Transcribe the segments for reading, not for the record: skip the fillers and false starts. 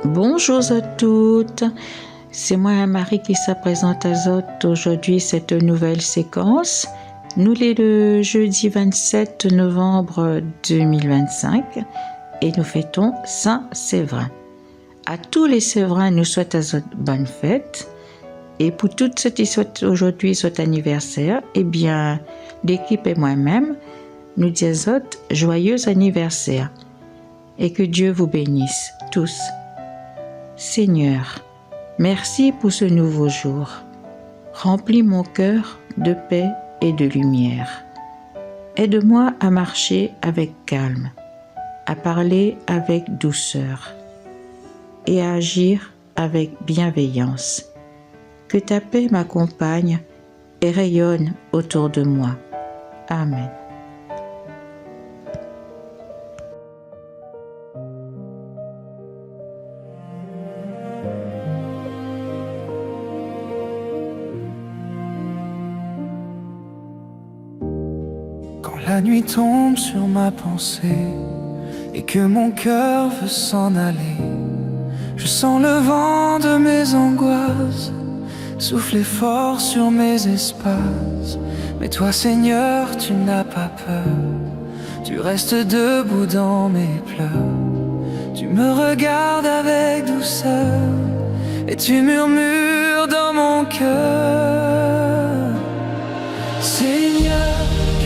Bonjour à toutes, c'est moi Marie qui se présente à vous aujourd'hui cette nouvelle séquence. Nous sommes le jeudi 27 novembre 2025 et nous fêtons Saint-Séverin. À tous les Séverins, nous souhaitons une bonne fête. Et pour toutes ceux qui souhaitent aujourd'hui cet anniversaire, eh bien, l'équipe et moi-même, nous disons joyeux anniversaire et que Dieu vous bénisse tous. Seigneur, merci pour ce nouveau jour. Remplis mon cœur de paix et de lumière. Aide-moi à marcher avec calme, à parler avec douceur et à agir avec bienveillance. Que ta paix m'accompagne et rayonne autour de moi. Amen. La nuit tombe sur ma pensée et que mon cœur veut s'en aller. Je sens le vent de mes angoisses souffler fort sur mes espaces. Mais toi, Seigneur, tu n'as pas peur. Tu restes debout dans mes pleurs. Tu me regardes avec douceur et tu murmures dans mon cœur. Seigneur,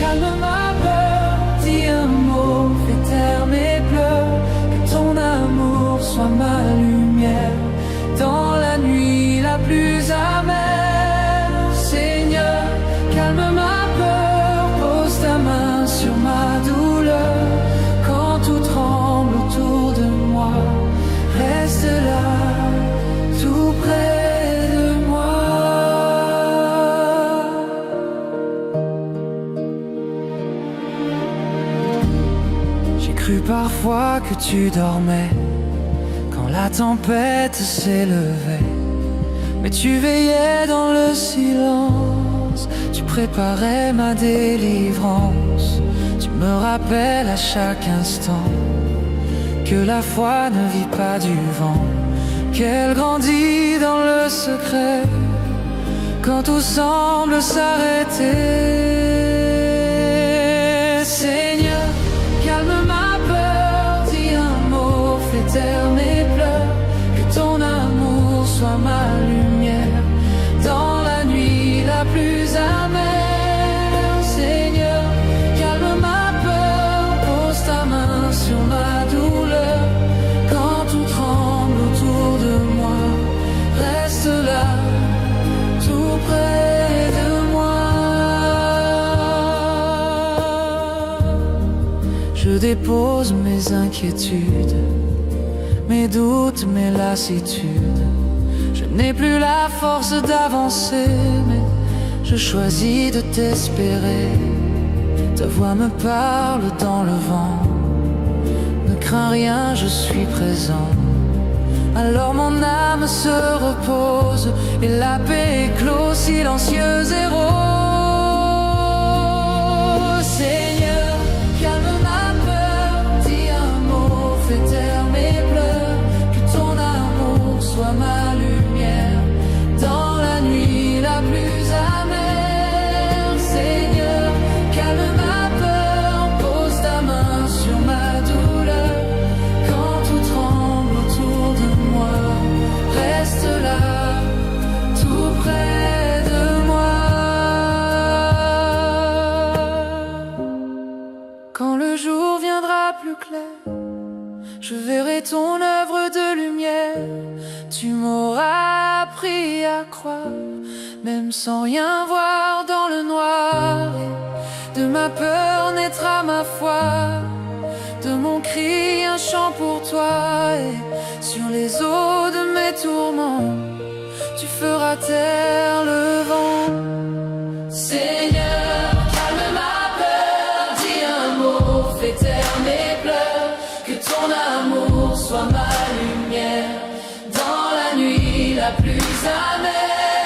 calme ma peur, dis un mot, fais taire mes pleurs. Que ton amour soit ma lumière dans la nuit la plus amère. Seigneur, calme ma peur, pose ta main sur ma douleur. Quand tout tremble autour de moi, reste là, tout près de moi. J'ai cru parfois que tu dormais quand la tempête s'élevait. Mais tu veillais dans le silence, tu préparais ma délivrance. Tu me rappelles à chaque instant que la foi ne vit pas du vent, qu'elle grandit dans le secret quand tout semble s'arrêter. Seigneur, calme ma peur, dis un mot, fais taire mes pleurs. Que ton amour soit ma lumière dans la nuit la plus amère. Seigneur, calme ma peur, pose ta main sur ma douleur. Quand tout tremble autour de moi, reste là, tout près de moi. Je dépose mes inquiétudes, mes doutes, mes lassitudes. Je n'ai plus la force d'avancer, mais je choisis de t'espérer. Ta voix me parle dans le vent. Ne crains rien, je suis présent. Alors mon âme se repose et la paix éclose silencieuse et rose. Seigneur, calme ma peur, dis un mot, fais taire mes pleurs. Que ton amour soit ma lumière dans la nuit la plus amère. Seigneur, calme ma peur, pose ta main sur ma douleur. Quand tout tremble autour de moi, reste là, tout près de moi. Quand le jour viendra plus clair, je verrai ton œuvre de lumière. Tu m'auras appris à croire, même sans rien voir dans le noir. Et de ma peur naîtra ma foi, de mon cri un chant pour toi. Et sur les eaux de mes tourments, tu feras taire le vent. Seigneur, calme ma peur, dis un mot, fais taire mes pleurs. Que ton amour soit ma lumière dans la nuit la plus amère.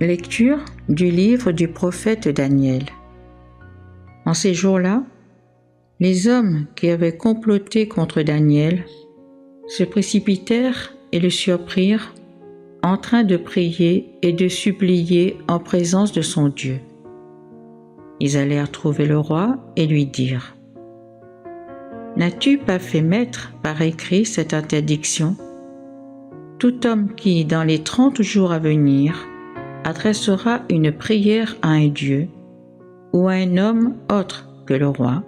Lecture du livre du prophète Daniel. En ces jours-là, les hommes qui avaient comploté contre Daniel se précipitèrent et le surprirent en train de prier et de supplier en présence de son Dieu. Ils allèrent trouver le roi et lui dirent : « N'as-tu pas fait mettre par écrit cette interdiction ? Tout homme qui, dans les 30 jours à venir, adressera une prière à un Dieu ou à un homme autre que le roi,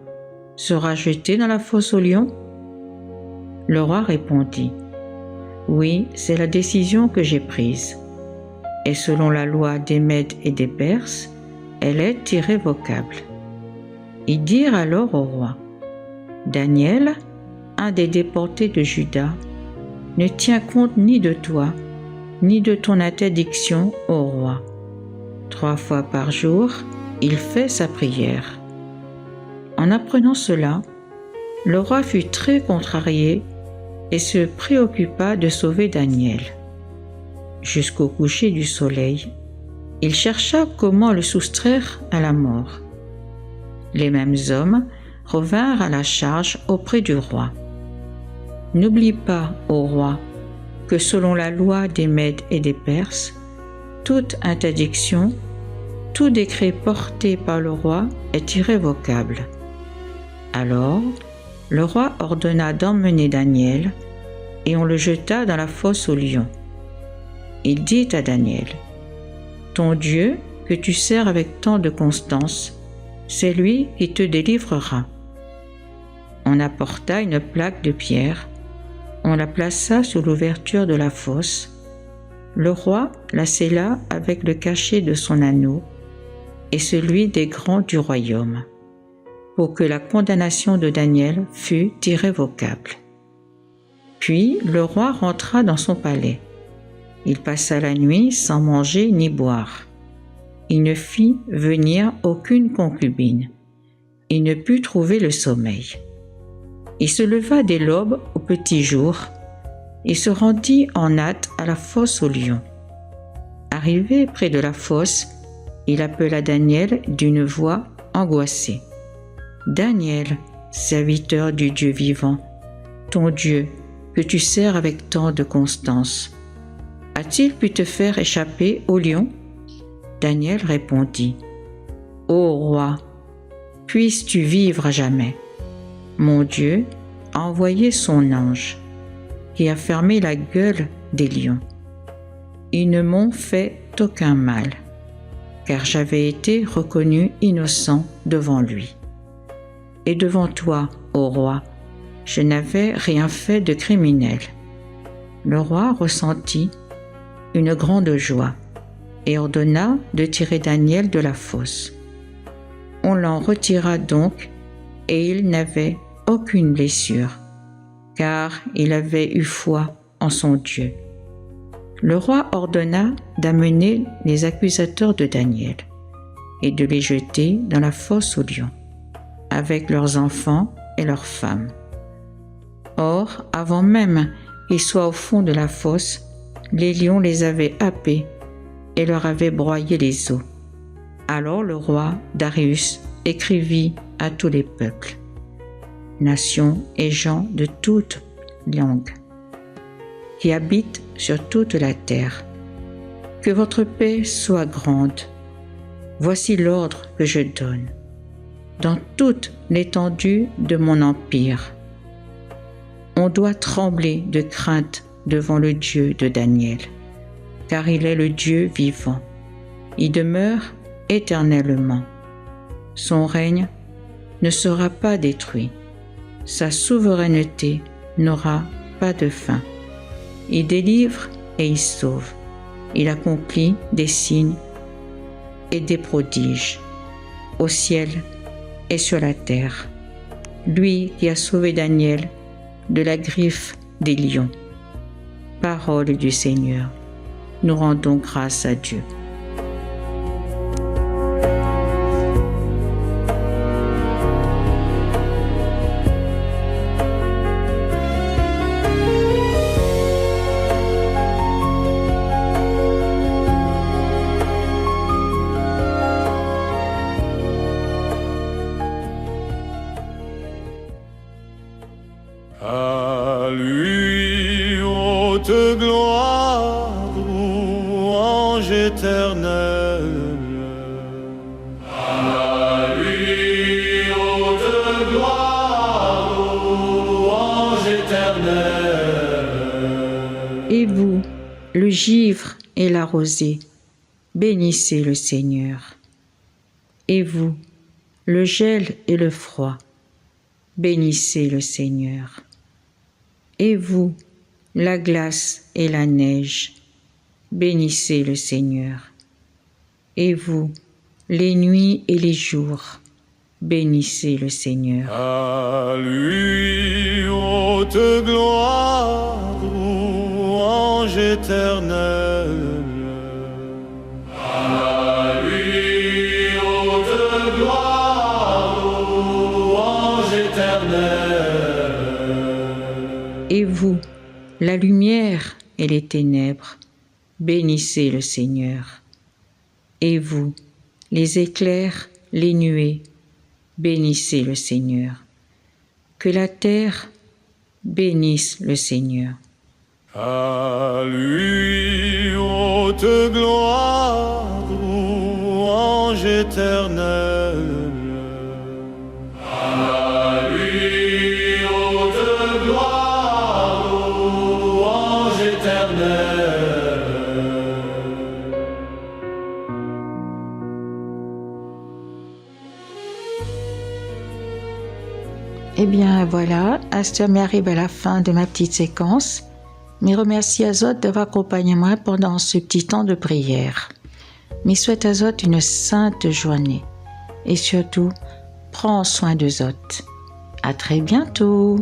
sera jeté dans la fosse aux lions ?» Le roi répondit : « Oui, c'est la décision que j'ai prise. Et selon la loi des Mèdes et des Perses, elle est irrévocable. » Ils dirent alors au roi : « Daniel, un des déportés de Juda, ne tient compte ni de toi, ni de ton interdiction au roi. 3 fois par jour, il fait sa prière. » En apprenant cela, le roi fut très contrarié et se préoccupa de sauver Daniel. Jusqu'au coucher du soleil, il chercha comment le soustraire à la mort. Les mêmes hommes revinrent à la charge auprès du roi. « N'oublie pas, ô roi, que selon la loi des Mèdes et des Perses, toute interdiction, tout décret porté par le roi est irrévocable. » Alors, le roi ordonna d'emmener Daniel, et on le jeta dans la fosse aux lions. Il dit à Daniel : « Ton Dieu, que tu sers avec tant de constance, c'est lui qui te délivrera. » On apporta une plaque de pierre, on la plaça sous l'ouverture de la fosse. Le roi la scella avec le cachet de son anneau et celui des grands du royaume, pour que la condamnation de Daniel fût irrévocable. Puis le roi rentra dans son palais. Il passa la nuit sans manger ni boire. Il ne fit venir aucune concubine. Il ne put trouver le sommeil. Il se leva dès l'aube au petit jour et se rendit en hâte à la fosse aux lions. Arrivé près de la fosse, il appela Daniel d'une voix angoissée. « Daniel, serviteur du Dieu vivant, ton Dieu, que tu sers avec tant de constance, a-t-il pu te faire échapper aux lions ?» Daniel répondit : « Ô roi, puisses-tu vivre à jamais. Mon Dieu a envoyé son ange, qui a fermé la gueule des lions. Ils ne m'ont fait aucun mal, car j'avais été reconnu innocent devant lui. Et devant toi, ô roi, je n'avais rien fait de criminel. » Le roi ressentit une grande joie et ordonna de tirer Daniel de la fosse. On l'en retira donc, et il n'avait aucune blessure, car il avait eu foi en son Dieu. Le roi ordonna d'amener les accusateurs de Daniel et de les jeter dans la fosse aux lions, avec leurs enfants et leurs femmes. Or, avant même qu'ils soient au fond de la fosse, les lions les avaient happés et leur avaient broyé les os. Alors le roi Darius écrivit à tous les peuples, nations et gens de toutes langues, qui habitent sur toute la terre. Que votre paix soit grande. Voici l'ordre que je donne. Dans toute l'étendue de mon empire, on doit trembler de crainte devant le Dieu de Daniel, car il est le Dieu vivant. Il demeure éternellement. Son règne ne sera pas détruit. Sa souveraineté n'aura pas de fin. Il délivre et il sauve. Il accomplit des signes et des prodiges au ciel et sur la terre. Lui qui a sauvé Daniel de la griffe des lions. Parole du Seigneur. Nous rendons grâce à Dieu. À lui, haute gloire, louange éternelle. À lui, haute gloire, louange éternelle. Et vous, le givre et la rosée, bénissez le Seigneur. Et vous, le gel et le froid, bénissez le Seigneur. Et vous, la glace et la neige, bénissez le Seigneur. Et vous, les nuits et les jours, bénissez le Seigneur. À lui, haute gloire, louange éternelle. À lui, haute gloire, louange éternelle. Et vous, la lumière et les ténèbres, bénissez le Seigneur. Et vous, les éclairs, les nuées, bénissez le Seigneur. Que la terre bénisse le Seigneur. À lui, haute gloire, louange éternelle. À lui, haute gloire, louange éternelle. Eh bien voilà, Astom arrive à la fin de ma petite séquence. Mais remercie Azot d'avoir accompagné moi pendant ce petit temps de prière. Mais souhaite à Zot une sainte journée. Et surtout, prends soin de Zot. À très bientôt.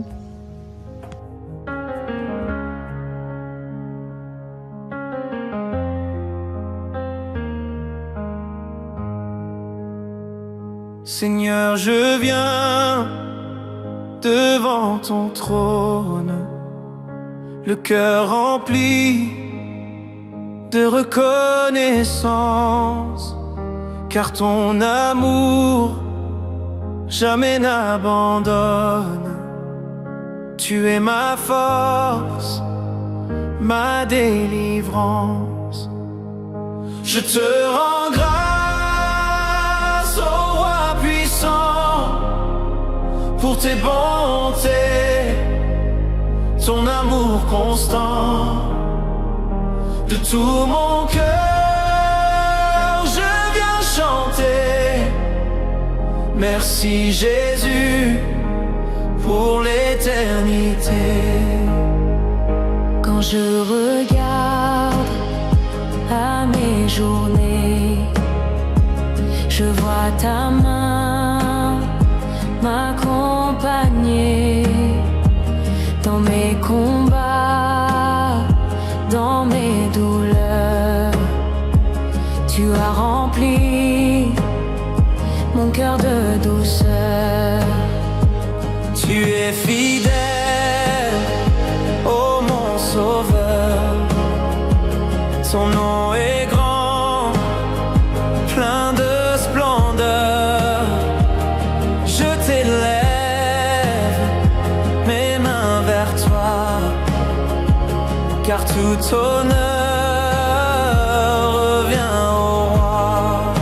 Seigneur, je viens devant ton trône, le cœur rempli de reconnaissance, car ton amour jamais n'abandonne. Tu es ma force, ma délivrance. Je te rends grâce, ô roi puissant, pour tes bontés, ton amour constant. De tout mon cœur, je viens chanter. Merci Jésus pour l'éternité. Quand je regarde à mes journées, je vois ta main m'accompagner dans mes combats, dans mes douleurs. Tu as rempli mon cœur de douceur. Tu es fidèle, ô mon sauveur. Ton nom est grand, plein de splendeur. Je t'élève, mes mains vers toi, car tout honneur revient au roi.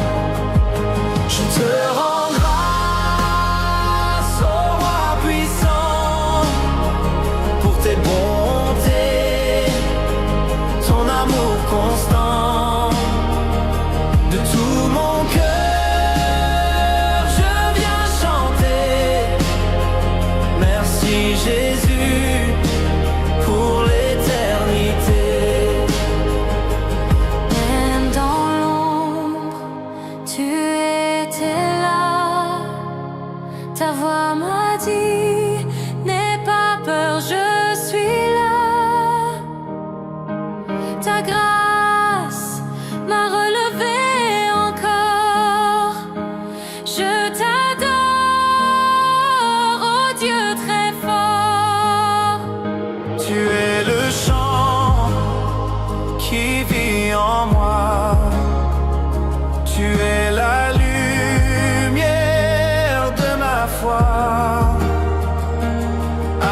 Je te rends grâce, ô roi puissant, pour tes bontés, ton amour constant. De tout mon cœur, je viens chanter. Merci Jésus pour l'éternité.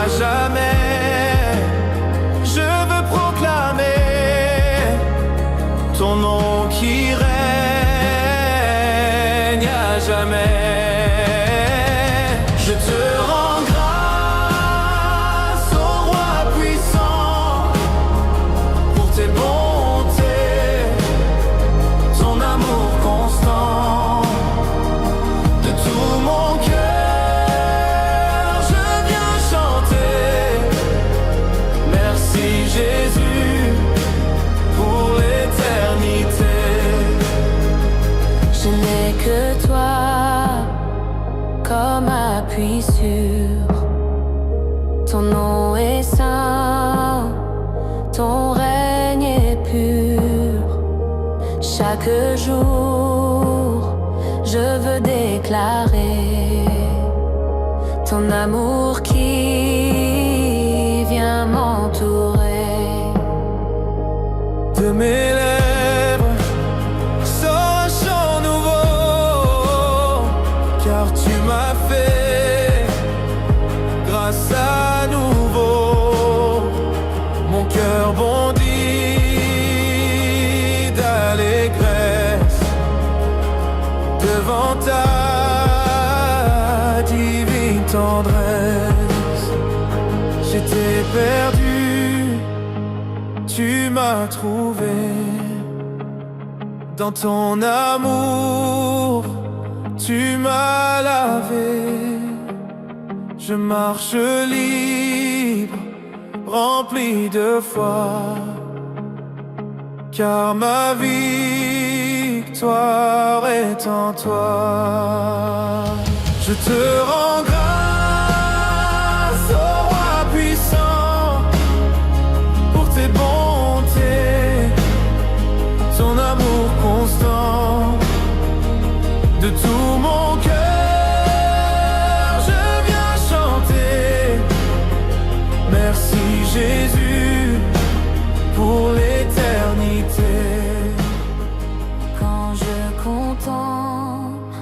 à jamais. Je veux proclamer ton nom qui règne à jamais. Je te rends grâce, ô roi puissant, pour tes bontés, ton amour constant. De tout mon cœur, je viens chanter. Merci Jésus pour l'éternité. Je n'ai que toi comme appui sûr. Ton nom est saint, ton règne est pur. Chaque jour, je veux déclarer ton amour qui vient m'entourer. De mes lèvres sort un chant nouveau, car tu m'as fait grâce à nouveau. Mon cœur bondit d'allégresse devant ta divine tendresse. J'étais perdu, tu m'as trouvé. Dans ton amour, tu m'as lavé. Je marche libre, rempli de foi, car ma victoire est en toi. Je te rends grâce, ô roi puissant, pour tes bontés, ton amour constant. De tout mon cœur, je viens chanter. Merci Jésus pour l'éternité. Quand je contemple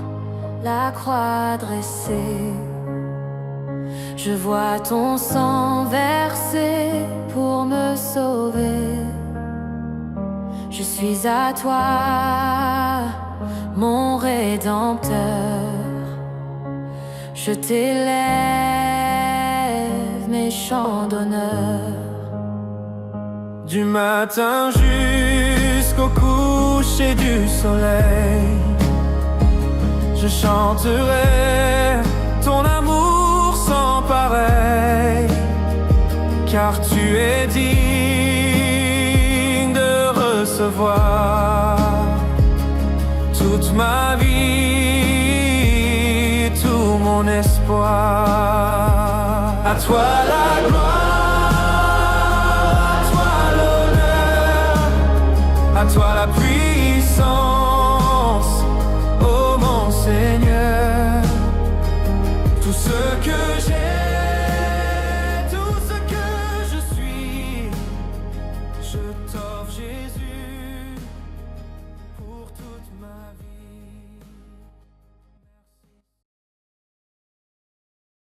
la croix dressée, je vois ton sang versé pour me sauver. Je suis à toi, mon Rédempteur. Je t'élève mes chants d'honneur. Du matin jusqu'au coucher du soleil, je chanterai ton amour sans pareil, car tu es digne de recevoir toute ma vie, tout mon espoir. À toi la gloire, à toi l'honneur, à toi la puissance.